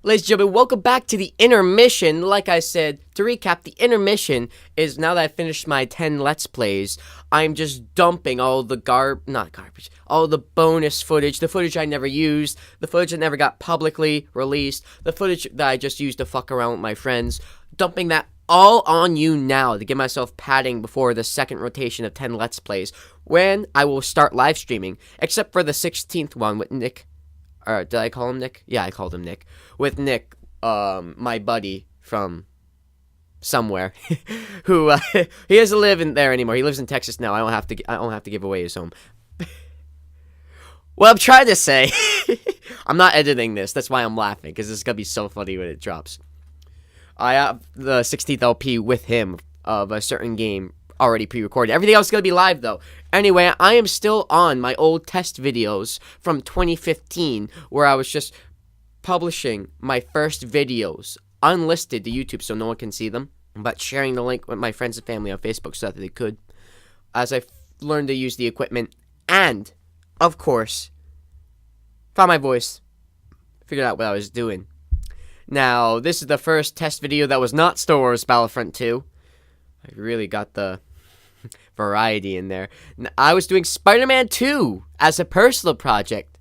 Ladies and gentlemen, welcome back to the intermission. Like I said, to recap, the intermission is now that I finished my 10 Let's Plays, I'm just dumping all the all the bonus footage, the footage I never used, the footage that never got publicly released, the footage that I just used to fuck around with my friends, dumping that all on you now to give myself padding before the second rotation of 10 Let's Plays, when I will start live streaming, except for the 16th one with Nick. Or did I call him Nick? Yeah, I called him Nick. With Nick, my buddy from somewhere, who he doesn't live in there anymore. He lives in Texas now. I don't have to give away his home. Well, I'm trying to say, I'm not editing this. That's why I'm laughing, because this is gonna be so funny when it drops. I have the 16th LP with him of a certain game already pre-recorded. Everything else is going to be live, though. Anyway, I am still on my old test videos from 2015, where I was just publishing my first videos, unlisted to YouTube so no one can see them, but sharing the link with my friends and family on Facebook so that they could, as I learned to use the equipment, and, of course, found my voice, figured out what I was doing. Now, this is the first test video that was not Star Wars Battlefront 2. I really got the variety in there. I was doing Spider-Man 2 as a personal project.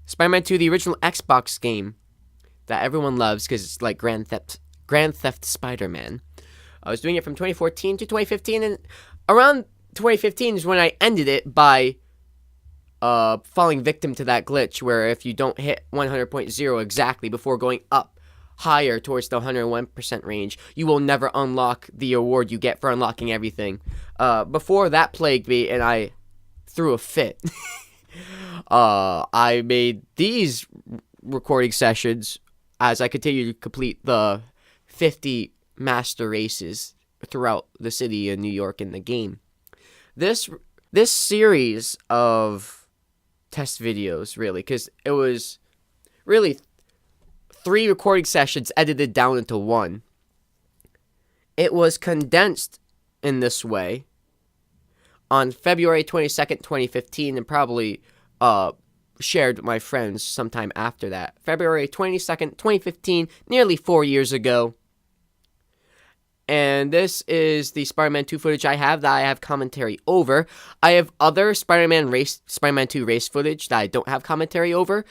Spider-Man 2, the original Xbox game that everyone loves because it's like Grand Theft Spider-Man. I was doing it from 2014 to 2015, and around 2015 is when I ended it by falling victim to that glitch where if you don't hit 100.0 exactly before going up higher towards the 101% range, you will never unlock the award you get for unlocking everything. Before that plagued me and I threw a fit. I made these recording sessions as I continue to complete the 50 master races throughout the city of New York in the game. This series of test videos, really, because it was really 3 recording sessions edited down into 1. It was condensed in this way on February 22nd, 2015, and probably shared with my friends sometime after that. February 22nd, 2015, nearly 4 years ago. And this is the Spider-Man 2 footage I have commentary over. I have other Spider-Man 2 race footage that I don't have commentary over,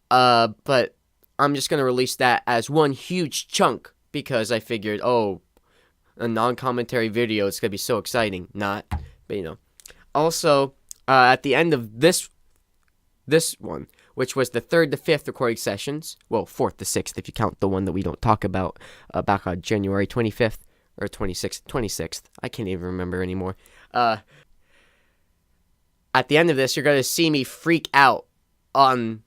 but I'm just going to release that as one huge chunk because I figured, oh, a non-commentary video, it's going to be so exciting. Not, but you know. Also, at the end of this one, which was the 3rd to 5th recording sessions, well, 4th to 6th if you count the one that we don't talk about, back on January 25th, or 26th, I can't even remember anymore. At the end of this, you're going to see me freak out on,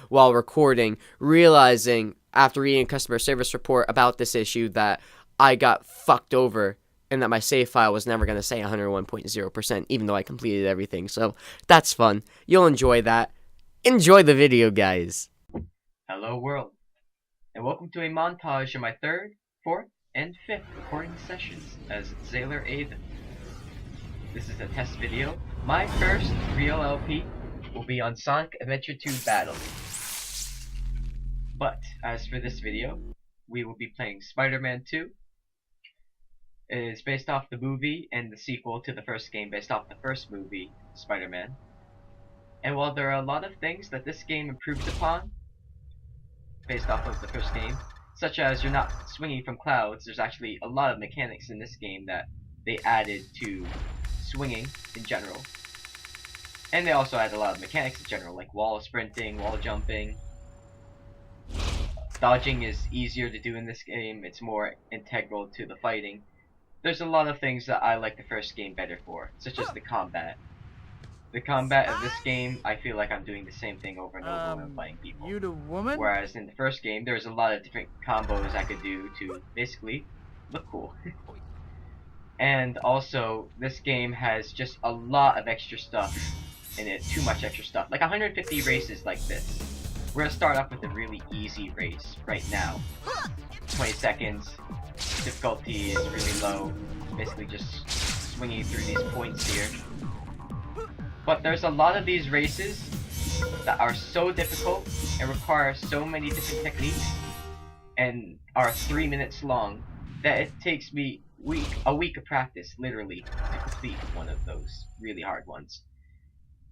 while recording, realizing after reading a customer service report about this issue that I got fucked over and that my save file was never going to say 101.0%, even though I completed everything. So that's fun. You'll enjoy that. Enjoy the video, guys. Hello world, and welcome to a montage of my 3rd, 4th, and 5th recording sessions as Zaler Avon. This is a test video. My first real LP will be on Sonic Adventure 2 Battle. But as for this video, we will be playing Spider-Man 2. It is based off the movie and the sequel to the first game based off the first movie, Spider-Man. And while there are a lot of things that this game improved upon based off of the first game, such as you're not swinging from clouds, there's actually a lot of mechanics in this game that they added to swinging in general. And they also add a lot of mechanics in general, like wall sprinting, wall jumping. Dodging is easier to do in this game, it's more integral to the fighting. There's a lot of things that I like the first game better for, such as the combat. The combat of this game, I feel like I'm doing the same thing over and over when I'm fighting people. You the woman? Whereas in the first game, there's a lot of different combos I could do to basically look cool. And also, this game has just a lot of extra stuff in it, too much extra stuff. Like 150 races like this. We're gonna start off with a really easy race right now. 20 seconds, difficulty is really low, basically just swinging through these points here. But there's a lot of these races that are so difficult and require so many different techniques and are 3 minutes long that it takes me a week of practice, literally, to complete one of those really hard ones.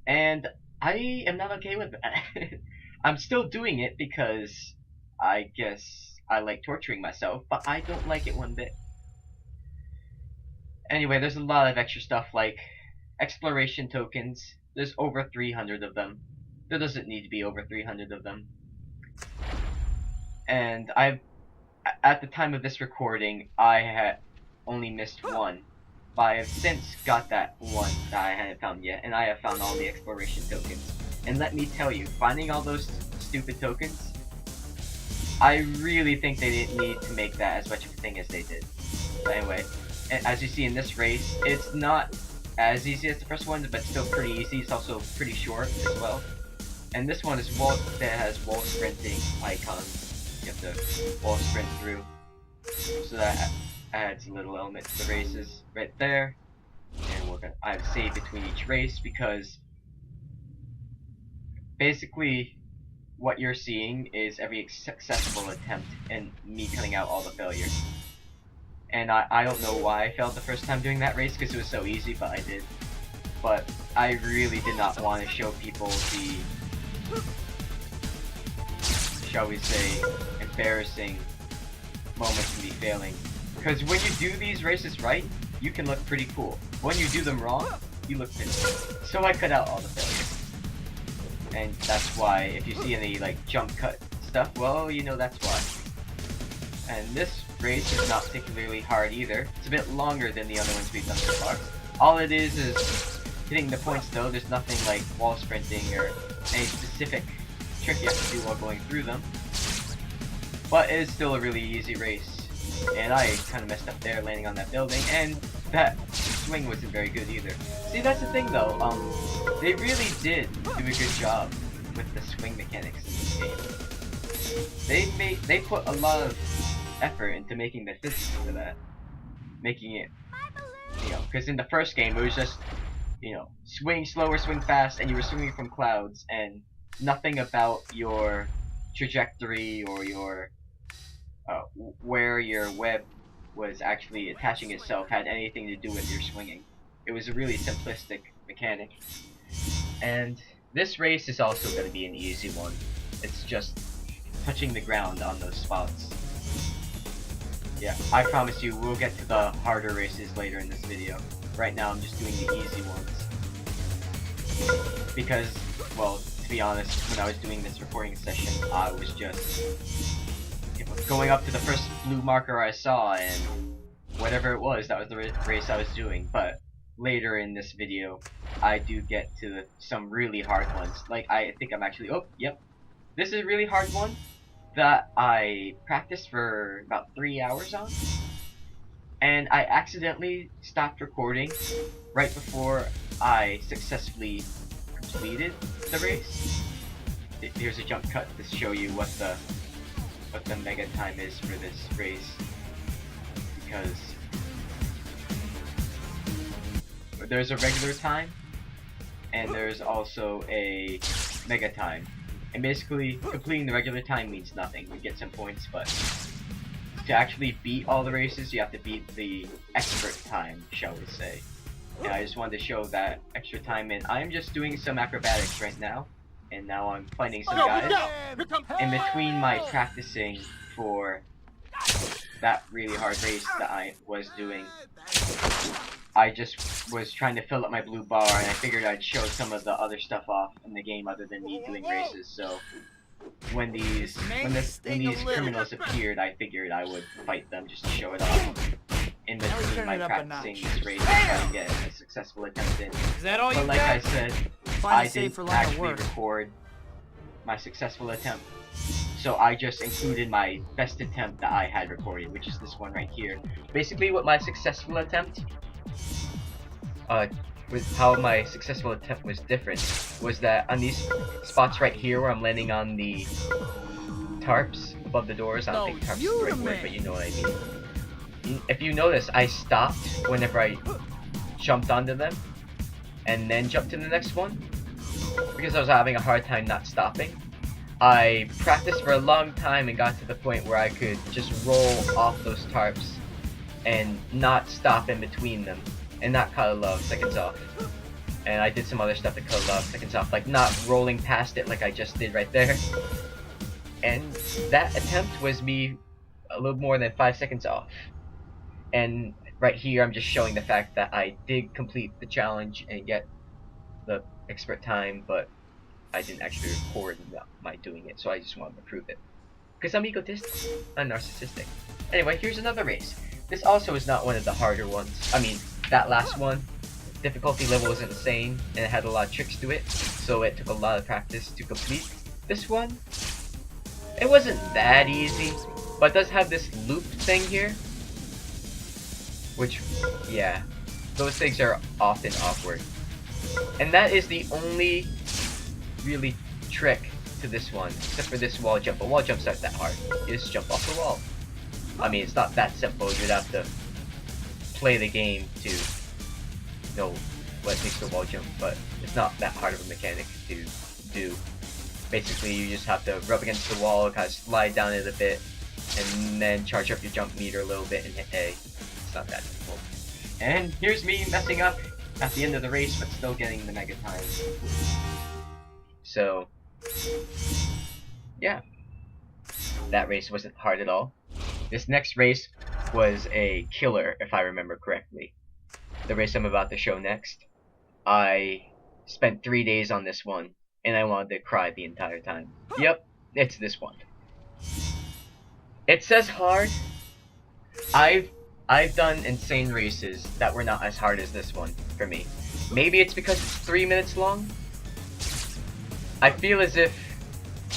And I am not okay with that. I'm still doing it because I guess I like torturing myself, but I don't like it one bit. Anyway, there's a lot of extra stuff like exploration tokens. There's over 300 of them. There doesn't need to be over 300 of them. And at the time of this recording, I had only missed one. But I have since got that one that I hadn't found yet, and I have found all the exploration tokens. And let me tell you, finding all those stupid tokens, I really think they didn't need to make that as much of a thing as they did. But anyway, as you see in this race, it's not as easy as the first one, but still pretty easy. It's also pretty short as well. And this one is that has wall sprinting icons. You have to wall sprint through. So that adds a little element to the races right there. And I have saved between each race because basically what you're seeing is every successful attempt and me cutting out all the failures. And I don't know why I failed the first time doing that race because it was so easy, but I did. But I really did not want to show people the, shall we say, embarrassing moments of me failing. Because when you do these races right, you can look pretty cool. When you do them wrong, you look pissed. So I cut out all the failures. And that's why, if you see any like jump cut stuff, well, you know that's why. And this race is not particularly hard either. It's a bit longer than the other ones we've done so far. All it is hitting the points though. There's nothing like wall sprinting or any specific trick you have to do while going through them. But it is still a really easy race. And I kind of messed up there landing on that building, and that swing wasn't very good either. See, that's the thing though, they really did do a good job with the swing mechanics in this game. They put a lot of effort into making the physics for that. Making it, you know, because in the first game it was just, you know, swing slow or swing fast, and you were swinging from clouds, and nothing about your trajectory or your where your web was actually attaching itself had anything to do with your swinging. It was a really simplistic mechanic. And this race is also going to be an easy one. It's just touching the ground on those spots. Yeah, I promise you we'll get to the harder races later in this video. Right now I'm just doing the easy ones. Because, well, to be honest, when I was doing this recording session, I was just going up to the first blue marker I saw, and whatever it was, that was the race I was doing. But later in this video, I do get to some really hard ones. Like, I think I'm actually, oh, yep. This is a really hard one that I practiced for about 3 hours on. And I accidentally stopped recording right before I successfully completed the race. Here's a jump cut to show you what the mega time is for this race, because there's a regular time and there's also a mega time, and basically completing the regular time means nothing. You get some points, but to actually beat all the races you have to beat the expert time, shall we say. And I just wanted to show that extra time, and I'm just doing some acrobatics right now. And now I'm fighting some guys. In between my practicing for that really hard race that I was doing, I just was trying to fill up my blue bar, and I figured I'd show some of the other stuff off in the game other than me doing races. So when these criminals appeared, I figured I would fight them just to show it off. In between my practicing this race and trying to get a successful attempt in. But like I said, I didn't actually record my successful attempt, so I just included my best attempt that I had recorded, which is this one right here. Basically what my successful attempt, with how my successful attempt was different, was that on these spots right here where I'm landing on the tarps above the doors, I don't think tarps is the right word, but you know what I mean. If you notice, I stopped whenever I jumped onto them, and then jumped to the next one. because I was having a hard time not stopping. I practiced for a long time and got to the point where I could just roll off those tarps and not stop in between them and not cut a lot of seconds off. And I did some other stuff that cut a lot of seconds off, like not rolling past it like I just did right there. And that attempt was me a little more than 5 seconds off. And right here I'm just showing the fact that I did complete the challenge and get the expert time, but I didn't actually record my doing it, so I just wanted to prove it. Because I'm egotistic. I'm narcissistic. Anyway, here's another race. This also is not one of the harder ones. I mean, that last one, difficulty level was insane, and it had a lot of tricks to it, so it took a lot of practice to complete. This one, it wasn't that easy, but it does have this loop thing here. Which, yeah, those things are often awkward. And that is the only really trick to this one, except for this wall jump. But wall jumps aren't that hard. You just jump off the wall. I mean, it's not that simple. You'd have to play the game to know what it takes to wall jump, but it's not that hard of a mechanic to do. Basically, you just have to rub against the wall, kind of slide down it a bit, and then charge up your jump meter a little bit and hit A. It's not that difficult. And here's me messing up at the end of the race, but still getting the mega time. So, yeah. That race wasn't hard at all. This next race was a killer, if I remember correctly. The race I'm about to show next. I spent 3 days on this one, and I wanted to cry the entire time. Yep, it's this one. It says hard. I've done insane races that were not as hard as this one for me. Maybe it's because it's 3 minutes long. I feel as if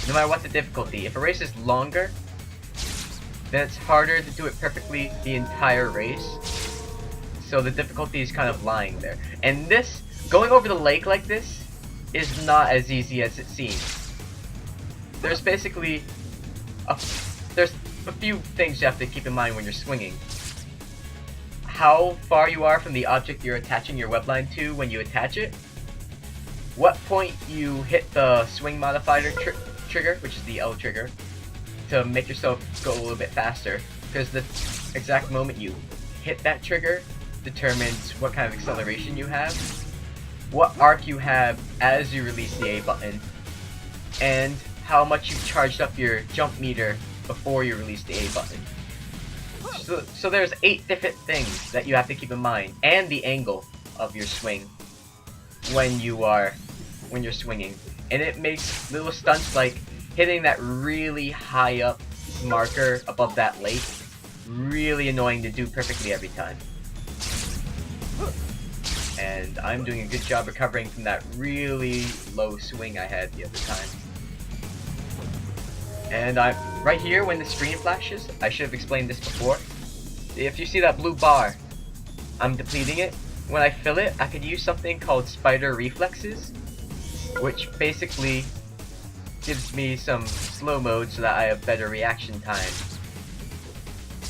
no matter what the difficulty, if a race is longer, then it's harder to do it perfectly the entire race. So the difficulty is kind of lying there. And this, going over the lake like this, is not as easy as it seems. There's basically there's a few things you have to keep in mind when you're swinging. How far you are from the object you're attaching your webline to when you attach it. What point you hit the swing modifier trigger, which is the L trigger, to make yourself go a little bit faster. Because the exact moment you hit that trigger determines what kind of acceleration you have, what arc you have as you release the A button, and how much you've charged up your jump meter before you release the A button. So there's 8 different things that you have to keep in mind, and the angle of your swing when you're swinging. And it makes little stunts like hitting that really high up marker above that lake really annoying to do perfectly every time. And I'm doing a good job recovering from that really low swing I had the other time. And right here when the screen flashes, I should have explained this before. If you see that blue bar, I'm depleting it. When I fill it, I could use something called spider reflexes, which basically gives me some slow mode so that I have better reaction time.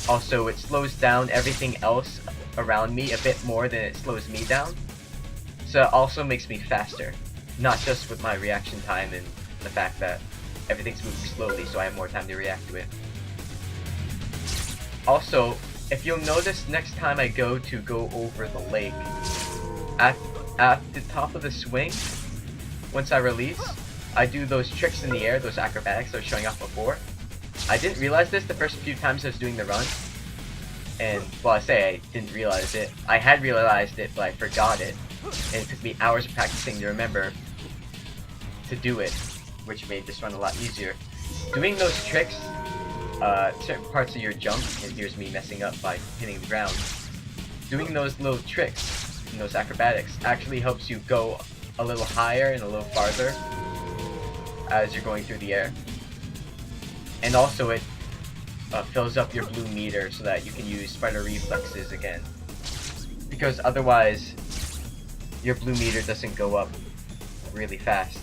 Also, it slows down everything else around me a bit more than it slows me down. So it also makes me faster, not just with my reaction time and the fact that everything's moving slowly so I have more time to react to it. Also, if you'll notice next time I go over the lake, at the top of the swing, once I release, I do those tricks in the air, those acrobatics I was showing off before. I didn't realize this the first few times I was doing the run. And, well, I say I didn't realize it. I had realized it, but I forgot it. And it took me hours of practicing to remember to do it, which made this run a lot easier. Doing those tricks, certain parts of your jump, and here's me messing up by hitting the ground. Doing those little tricks and those acrobatics actually helps you go a little higher and a little farther as you're going through the air. And also it fills up your blue meter so that you can use spider reflexes again. Because otherwise, your blue meter doesn't go up really fast.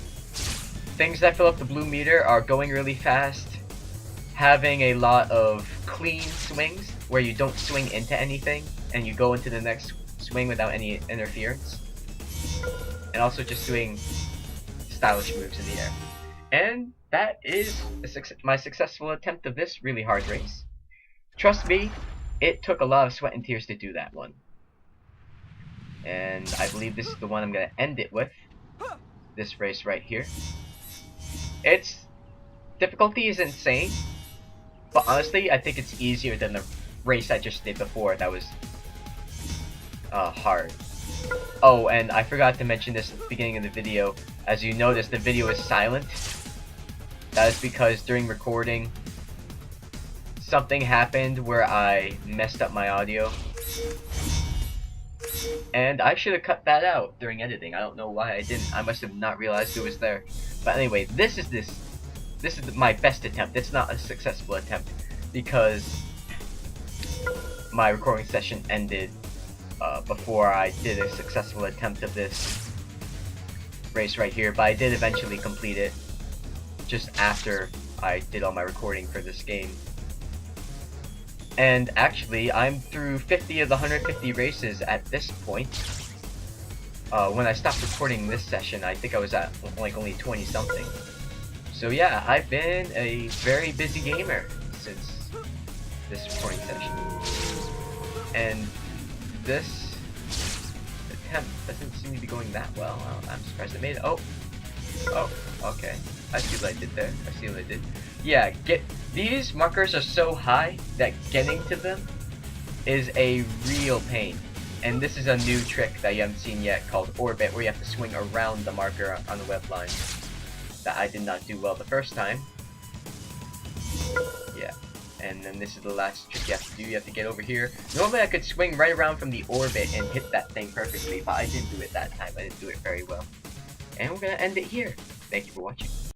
Things that fill up the blue meter are going really fast, having a lot of clean swings where you don't swing into anything and you go into the next swing without any interference, and also just doing stylish moves in the air. And that is my successful attempt of this really hard race. Trust me, it took a lot of sweat and tears to do that one. And I believe this is the one I'm going to end it with. This race right here. Its difficulty is insane, but honestly, I think it's easier than the race I just did before that was hard. Oh, and I forgot to mention this at the beginning of the video. As you notice, the video is silent. That is because during recording, something happened where I messed up my audio. And I should have cut that out during editing. I don't know why I didn't. I must have not realized it was there. But anyway, this is my best attempt. It's not a successful attempt because my recording session ended before I did a successful attempt of this race right here. But I did eventually complete it just after I did all my recording for this game. And actually, I'm through 50 of the 150 races at this point. When I stopped recording this session, I think I was at like only 20 something. So yeah, I've been a very busy gamer since this recording session. And this attempt doesn't seem to be going that well. I'm surprised I made it. Oh, okay. I see what I did there. I see what I did. Yeah, these markers are so high that getting to them is a real pain. And this is a new trick that you haven't seen yet called Orbit, where you have to swing around the marker on the web line. That I did not do well the first time. Yeah. And then this is the last trick you have to do. You have to get over here. Normally I could swing right around from the orbit and hit that thing perfectly, but I didn't do it that time. I didn't do it very well. And we're gonna end it here. Thank you for watching.